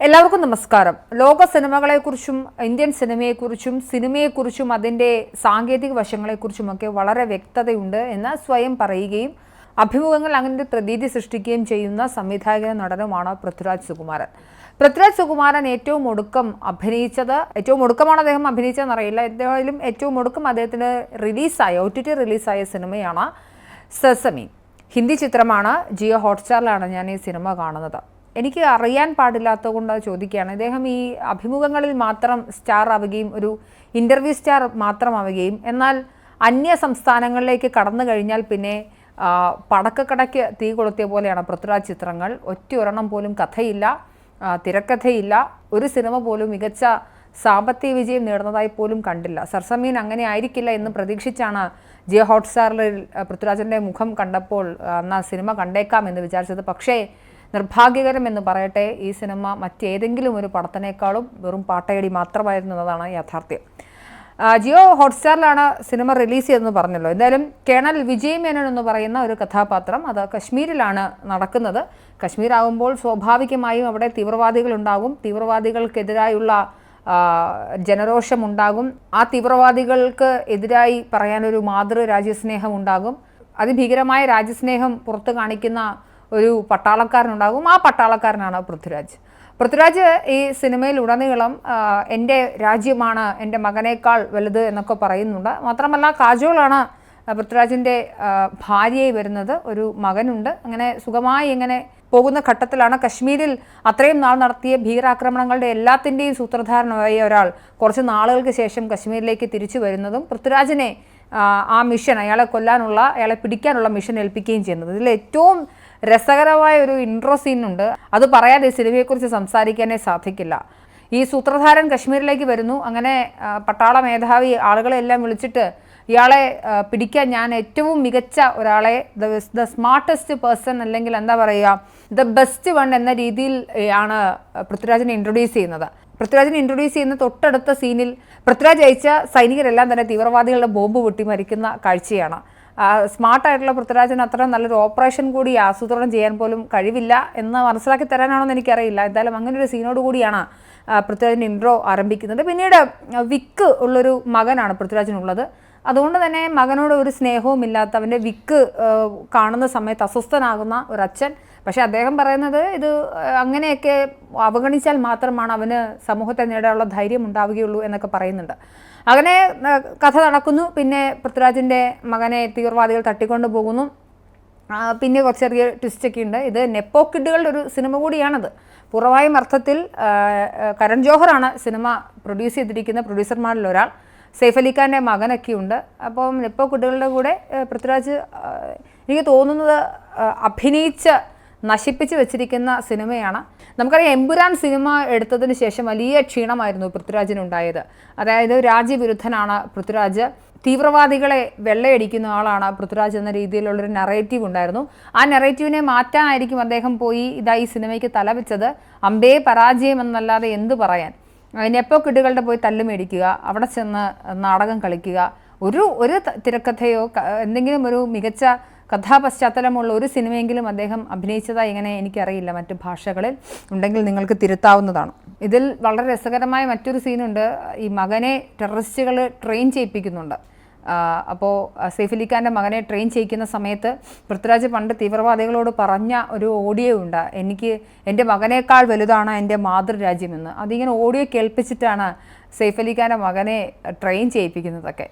എല്ലാവർക്കും നമസ്കാരം. ലോക സിനിമകളെക്കുറിച്ചും ഇന്ത്യൻ സിനിമയെക്കുറിച്ചും അതിൻ്റെ സാങ്കേതിക വശങ്ങളെക്കുറിച്ചുമൊക്കെ വളരെ വ്യക്തതയുണ്ട് എന്ന് സ്വയം പറയുകയും അഭിമുഖങ്ങൾ അങ്ങനെ പ്രതീതി സൃഷ്ടിക്കുകയും ചെയ്യുന്ന സംവിധായകനും നടനുമാണ് പൃഥ്വിരാജ് സുകുമാരൻ. പൃഥ്വിരാജ് സുകുമാരൻ ഏറ്റവും ഒടുക്കമാണ് അദ്ദേഹം അഭിനയിച്ചതെന്നറിയില്ല. എന്തായാലും ഏറ്റവും ഒടുക്കം അദ്ദേഹത്തിന് OTT റിലീസായ സിനിമയാണ് സെസമി. ഹിന്ദി ചിത്രമാണ്. ജിയോ ഹോട്ട്സ്റ്റാറിലാണ് ഞാൻ ഈ സിനിമ കാണുന്നത്. എനിക്ക് അറിയാൻ പാടില്ലാത്തത് കൊണ്ട് ചോദിക്കുകയാണ്. ഇദ്ദേഹം ഈ അഭിമുഖങ്ങളിൽ മാത്രം സ്റ്റാർ ആവുകയും ഒരു ഇൻ്റർവ്യൂ സ്റ്റാർ മാത്രമാവുകയും എന്നാൽ അന്യ സംസ്ഥാനങ്ങളിലേക്ക് കടന്നു കഴിഞ്ഞാൽ പിന്നെ പടക്കക്കടയ്ക്ക് തീ കൊളുത്തിയ പോലെയാണ് പൃഥ്വിരാജ് ചിത്രങ്ങൾ. ഒറ്റയൊരെണ്ണം പോലും കഥയില്ല, തിരക്കഥയില്ല, ഒരു സിനിമ പോലും മികച്ച സാമ്പത്തിക വിജയം നേടുന്നതായി പോലും കണ്ടില്ല. സർസമീൻ അങ്ങനെ ആയിരിക്കില്ല എന്ന് പ്രതീക്ഷിച്ചാണ് ജിയോ ഹോട്ട്സ്റ്റാറിൽ പൃഥ്വിരാജിൻ്റെ മുഖം കണ്ടപ്പോൾ എന്നാൽ സിനിമ കണ്ടേക്കാം എന്ന് വിചാരിച്ചത്. പക്ഷേ നിർഭാഗ്യകരം എന്ന് പറയട്ടെ, ഈ സിനിമ മറ്റേതെങ്കിലും ഒരു പടത്തിനേക്കാളും വെറും പാട്ടയടി മാത്രമായിരുന്നു എന്നതാണ് യാഥാർത്ഥ്യം. ജിയോ ഹോട്ട്സ്റ്റാറിലാണ് സിനിമ റിലീസ് ചെയ്തതെന്ന് പറഞ്ഞല്ലോ. എന്തായാലും കേണൽ വിജയ് മേനോൻ എന്ന് പറയുന്ന ഒരു കഥാപാത്രം അത് കശ്മീരിലാണ് നടക്കുന്നത്. കശ്മീർ ആകുമ്പോൾ സ്വാഭാവികമായും അവിടെ തീവ്രവാദികളുണ്ടാകും. തീവ്രവാദികൾക്കെതിരായുള്ള ജനരോഷമുണ്ടാകും. ആ തീവ്രവാദികൾക്ക് എതിരായി പറയാനൊരു രാജ്യസ്നേഹം ഉണ്ടാകും. അതിഭീകരമായ രാജ്യസ്നേഹം പുറത്ത് കാണിക്കുന്ന ഒരു പട്ടാളക്കാരനുണ്ടാകും. ആ പട്ടാളക്കാരനാണ് പൃഥ്വിരാജ്. ഈ സിനിമയിൽ ഉടനീളം എൻ്റെ രാജ്യമാണ് എൻ്റെ മകനേക്കാൾ വലുത് എന്നൊക്കെ പറയുന്നുണ്ട്. മാത്രമല്ല കാജോളാണ് പൃഥ്വിരാജിൻ്റെ ഭാര്യയായി വരുന്നത്. ഒരു മകനുണ്ട്. അങ്ങനെ സുഖമായി ഇങ്ങനെ പോകുന്ന ഘട്ടത്തിലാണ് കശ്മീരിൽ അത്രയും നാൾ നടത്തിയ ഭീകരാക്രമണങ്ങളുടെ എല്ലാത്തിൻ്റെയും സൂത്രധാരനായ ഒരാൾ കുറച്ച് നാളുകൾക്ക് ശേഷം കശ്മീരിലേക്ക് തിരിച്ചു വരുന്നതും പൃഥ്വിരാജിനെ ആ മിഷൻ, അയാളെ പിടിക്കാനുള്ള മിഷൻ ഏൽപ്പിക്കുകയും ചെയ്യുന്നത്. ഇതിൽ ഏറ്റവും രസകരമായ ഒരു ഇൻട്രോ സീനുണ്ട്. അത് പറയാതെ സിനിമയെക്കുറിച്ച് സംസാരിക്കാനേ സാധിക്കില്ല. ഈ സൂത്രധാരൻ കശ്മീരിലേക്ക് വരുന്നു. അങ്ങനെ പട്ടാള മേധാവി ആളുകളെല്ലാം വിളിച്ചിട്ട് ഇയാളെ പിടിക്കാൻ ഞാൻ ഏറ്റവും മികച്ച ഒരാളെ, ദ സ്മാർട്ടസ്റ്റ് പേഴ്സൺ, അല്ലെങ്കിൽ എന്താ പറയുക, ദ ബെസ്റ്റ് വൺ എന്ന രീതിയിൽ ആണ് പൃഥ്വിരാജിനെ ഇൻട്രൊഡ്യൂസ് ചെയ്യുന്നത്. പൃഥ്വിരാജിനെ ഇൻട്രൊഡ്യൂസ് ചെയ്യുന്ന തൊട്ടടുത്ത സീനിൽ പൃഥ്വിരാജ് അയച്ച സൈനികരെല്ലാം തന്നെ തീവ്രവാദികളുടെ ബോംബ് പൊട്ടി മരിക്കുന്ന കാഴ്ചയാണ്. സ്മാർട്ടായിട്ടുള്ള പൃഥ്വിരാജിന് അത്ര നല്ലൊരു ഓപ്പറേഷൻ കൂടി ആസൂത്രണം ചെയ്യാൻ പോലും കഴിവില്ല എന്ന് മനസ്സിലാക്കി തരാനാണെന്ന് എനിക്കറിയില്ല. എന്തായാലും അങ്ങനെ ഒരു സീനോട് കൂടിയാണ് പൃഥ്വിരാജിൻ്റെ ഇൻട്രോ ആരംഭിക്കുന്നത്. പിന്നീട് വിക്ക് ഉള്ളൊരു മകനാണ് പൃഥ്വിരാജിനുള്ളത്. അതുകൊണ്ട് തന്നെ മകനോട് ഒരു സ്നേഹവും ഇല്ലാത്ത, അവൻ്റെ വിക്ക് കാണുന്ന സമയത്ത് അസ്വസ്ഥനാകുന്ന ഒരു അച്ഛൻ. പക്ഷേ അദ്ദേഹം പറയുന്നത് ഇത് അങ്ങനെയൊക്കെ അവഗണിച്ചാൽ മാത്രമാണ് അവന് സമൂഹത്തെ നേടാനുള്ള ധൈര്യം ഉണ്ടാവുകയുള്ളൂ എന്നൊക്കെ പറയുന്നുണ്ട്. അങ്ങനെ കഥ നടക്കുന്നു. പിന്നെ പൃഥ്വിരാജിൻ്റെ മകനെ തീവ്രവാദികൾ തട്ടിക്കൊണ്ടു പോകുന്നു. പിന്നെ കുറച്ച് ചെറിയ ട്വിസ്റ്റൊക്കെ ഉണ്ട്. ഇത് നെപ്പോ കിഡുകളുടെ ഒരു സിനിമ കൂടിയാണത്. പൂർണ്ണമായും അർത്ഥത്തിൽ കരൺ ജോഹറാണ് സിനിമ പ്രൊഡ്യൂസ് ചെയ്തിരിക്കുന്ന പ്രൊഡ്യൂസർമാരിൽ ഒരാൾ. സെയ്ഫ് അലി ഖാൻ്റെ മകനൊക്കെയുണ്ട്. അപ്പം നെപ്പോ കിഡുകളുടെ കൂടെ പൃഥ്വിരാജ് എനിക്ക് തോന്നുന്നത് അഭിനയിച്ച് നശിപ്പിച്ച് വെച്ചിരിക്കുന്ന സിനിമയാണ്. നമുക്കറിയാം, എമ്പുരാൻ സിനിമ എടുത്തതിന് ശേഷം വലിയ ക്ഷീണമായിരുന്നു പൃഥ്വിരാജിനുണ്ടായത്. അതായത് രാജ്യവിരുദ്ധനാണ് പൃഥ്വിരാജ്, തീവ്രവാദികളെ വെള്ളയടിക്കുന്ന ആളാണ് പൃഥ്വിരാജ് എന്ന രീതിയിലുള്ളൊരു നറേറ്റീവ് ഉണ്ടായിരുന്നു. ആ നറേറ്റീവിനെ മാറ്റാനായിരിക്കും അദ്ദേഹം പോയി ഈ സിനിമയ്ക്ക് തലവെച്ചത്. അമ്പേ പരാജയം എന്നല്ലാതെ എന്ത് പറയാൻ. നെപ്പോ കിഡുകളുടെ പോയി തല്ലുമേടിക്കുക, അവിടെ ചെന്ന് നാടകം കളിക്കുക, ഒരു തിരക്കഥയോ എന്തെങ്കിലും ഒരു മികച്ച കഥാപശ്ചാത്തലമുള്ള ഒരു സിനിമയെങ്കിലും അദ്ദേഹം അഭിനയിച്ചതായി ഇങ്ങനെ എനിക്കറിയില്ല. മറ്റ് ഭാഷകളിൽ ഉണ്ടെങ്കിൽ നിങ്ങൾക്ക് തിരുത്താവുന്നതാണ്. ഇതിൽ വളരെ രസകരമായ മറ്റൊരു സീനുണ്ട്. ഈ മകനെ ടെററിസ്റ്റുകൾ ട്രെയിൻ ചെയ്യിപ്പിക്കുന്നുണ്ട്. അപ്പോൾ സെയ്ഫ് അലി ഖാൻ്റെ മകനെ ട്രെയിൻ ചെയ്യിക്കുന്ന സമയത്ത് പൃഥ്വിരാജ് പണ്ട് തീവ്രവാദികളോട് പറഞ്ഞ ഒരു ഓഡിയോ ഉണ്ട്, എൻ്റെ മകനേക്കാൾ വലുതാണ് എൻ്റെ മാതൃരാജ്യമെന്ന്. അതിങ്ങനെ ഓഡിയോ കേൾപ്പിച്ചിട്ടാണ് സെയ്ഫ് അലി ഖാൻ്റെ മകനെ ട്രെയിൻ ചെയ്യിപ്പിക്കുന്നതൊക്കെ.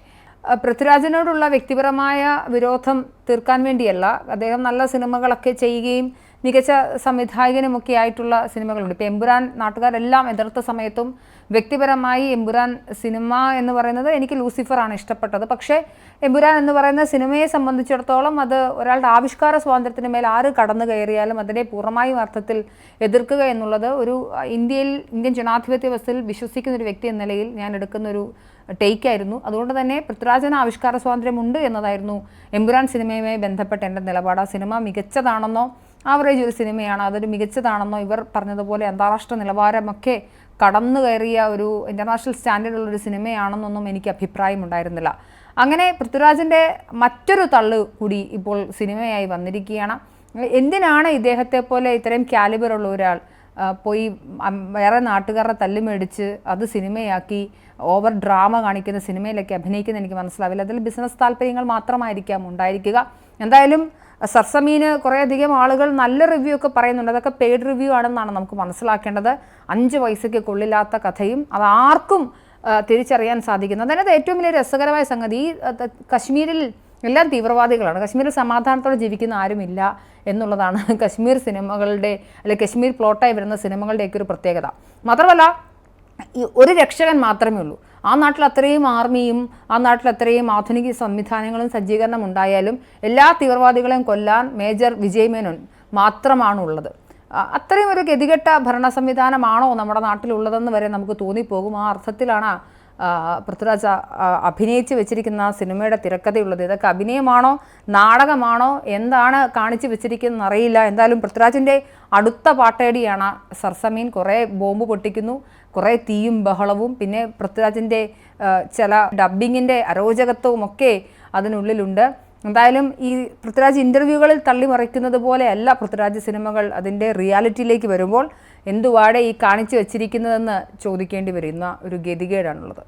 പൃഥ്വിരാജിനോടുള്ള വ്യക്തിപരമായ വിരോധം തീർക്കാൻ വേണ്ടിയല്ല, അദ്ദേഹം നല്ല സിനിമകളൊക്കെ ചെയ്യുകയും മികച്ച സംവിധായകനുമൊക്കെ ആയിട്ടുള്ള സിനിമകളുണ്ട്. ഇപ്പോൾ എമ്പുരാൻ നാട്ടുകാരെല്ലാം എതിർത്ത സമയത്തും വ്യക്തിപരമായി എമ്പുരാൻ സിനിമ എന്ന് പറയുന്നത് എനിക്ക് ലൂസിഫറാണ് ഇഷ്ടപ്പെട്ടത്. പക്ഷേ എമ്പുരാൻ എന്ന് പറയുന്ന സിനിമയെ സംബന്ധിച്ചിടത്തോളം അത് ഒരാളുടെ ആവിഷ്കാര സ്വാതന്ത്ര്യത്തിന് മേൽ ആര് കടന്നു കയറിയാലും അതിനെ പൂർണ്ണമായും അർത്ഥത്തിൽ എതിർക്കുക എന്നുള്ളത് ഒരു ഇന്ത്യൻ ജനാധിപത്യ വ്യവസ്ഥയിൽ വിശ്വസിക്കുന്ന ഒരു വ്യക്തി എന്ന നിലയിൽ ഞാൻ എടുക്കുന്നൊരു ടേക്കായിരുന്നു. അതുകൊണ്ട് തന്നെ പൃഥ്വിരാജിന് ആവിഷ്കാര സ്വാതന്ത്ര്യമുണ്ട് എന്നതായിരുന്നു എമ്പുരാൻ സിനിമയുമായി ബന്ധപ്പെട്ട എൻ്റെ നിലപാട്. ആ സിനിമ മികച്ചതാണെന്നോ ആവറേജ് ഒരു സിനിമയാണ്, അതൊരു മികച്ചതാണെന്നോ ഇവർ പറഞ്ഞതുപോലെ അന്താരാഷ്ട്ര നിലവാരമൊക്കെ കടന്നു കയറിയ ഒരു ഇൻ്റർനാഷണൽ സ്റ്റാൻഡേർഡുള്ളൊരു സിനിമയാണെന്നൊന്നും എനിക്ക് അഭിപ്രായമുണ്ടായിരുന്നില്ല. അങ്ങനെ പൃഥ്വിരാജിൻ്റെ മറ്റൊരു തള്ളു കൂടി ഇപ്പോൾ സിനിമയായി വന്നിരിക്കുകയാണ്. എന്തിനാണ് ഇദ്ദേഹത്തെ പോലെ ഇത്രയും കാലിബറുള്ള ഒരാൾ പോയി വേറെ നാട്ടുകാരുടെ തല്ല് മേടിച്ച് അത് സിനിമയാക്കി ഓവർ ഡ്രാമ കാണിക്കുന്ന സിനിമയിലൊക്കെ അഭിനയിക്കുന്ന എനിക്ക് മനസ്സിലാവില്ല. അതിൽ ബിസിനസ് താല്പര്യങ്ങൾ മാത്രമായിരിക്കാം ഉണ്ടായിരിക്കുക. എന്തായാലും സർസമീന് കുറേയധികം ആളുകൾ നല്ല റിവ്യൂ ഒക്കെ പറയുന്നുണ്ട്. അതൊക്കെ പെയ്ഡ് റിവ്യൂ ആണെന്നാണ് നമുക്ക് മനസ്സിലാക്കേണ്ടത്. 5 പൈസയ്ക്ക് കൊള്ളില്ലാത്ത കഥയും അതാർക്കും തിരിച്ചറിയാൻ സാധിക്കുന്നത്. അതിനകത്ത് ഏറ്റവും വലിയ രസകരമായ സംഗതി, ഈ കശ്മീരിൽ എല്ലാം തീവ്രവാദികളാണ്, കശ്മീരിൽ സമാധാനത്തോടെ ജീവിക്കുന്ന ആരുമില്ല എന്നുള്ളതാണ് കശ്മീർ സിനിമകളുടെ അല്ലെങ്കിൽ കശ്മീർ പ്ലോട്ടായി വരുന്ന സിനിമകളുടെയൊക്കെ ഒരു പ്രത്യേകത. മാത്രമല്ല ഒരു രക്ഷകൻ മാത്രമേ ഉള്ളൂ. ആ നാട്ടിൽ അത്രയും ആർമിയും ആ നാട്ടിൽ അത്രയും ആധുനിക സംവിധാനങ്ങളും സജ്ജീകരണം ഉണ്ടായാലും എല്ലാ തീവ്രവാദികളെയും കൊല്ലാൻ മേജർ വിജയ് മേനോൻ മാത്രമാണുള്ളത്. അത്രയും ഒരു ഗതികെട്ട ഭരണ സംവിധാനമാണോ നമ്മുടെ നാട്ടിലുള്ളതെന്ന് വരെ നമുക്ക് തോന്നിപ്പോകും. ആ അർത്ഥത്തിലാണ് പൃഥ്വിരാജ് അഭിനയിച്ച് വെച്ചിരിക്കുന്ന സിനിമയുടെ തിരക്കഥയുള്ളത്. ഇതൊക്കെ അഭിനയമാണോ നാടകമാണോ എന്താണ് കാണിച്ച് വെച്ചിരിക്കുന്നതെന്ന് അറിയില്ല. എന്തായാലും പൃഥ്വിരാജിൻ്റെ അടുത്ത പാട്ടേടിയാണ് സർസമീൻ. കുറേ ബോംബ് പൊട്ടിക്കുന്നു, കുറേ തീയും ബഹളവും, പിന്നെ പൃഥ്വിരാജിൻ്റെ ചില ഡബ്ബിങ്ങിൻ്റെ അരോചകത്വവും ഒക്കെ അതിനുള്ളിലുണ്ട്. എന്തായാലും ഈ പൃഥ്വിരാജ് ഇൻ്റർവ്യൂകളിൽ തള്ളിമറിക്കുന്നത് പോലെയല്ല പൃഥ്വിരാജ് സിനിമകൾ. അതിൻ്റെ റിയാലിറ്റിയിലേക്ക് വരുമ്പോൾ എന്തുവാടെ ഈ കാണിച്ചു വച്ചിരിക്കുന്നതെന്ന് ചോദിക്കേണ്ടി വരുന്ന ഒരു ഗതികേടാണുള്ളത്.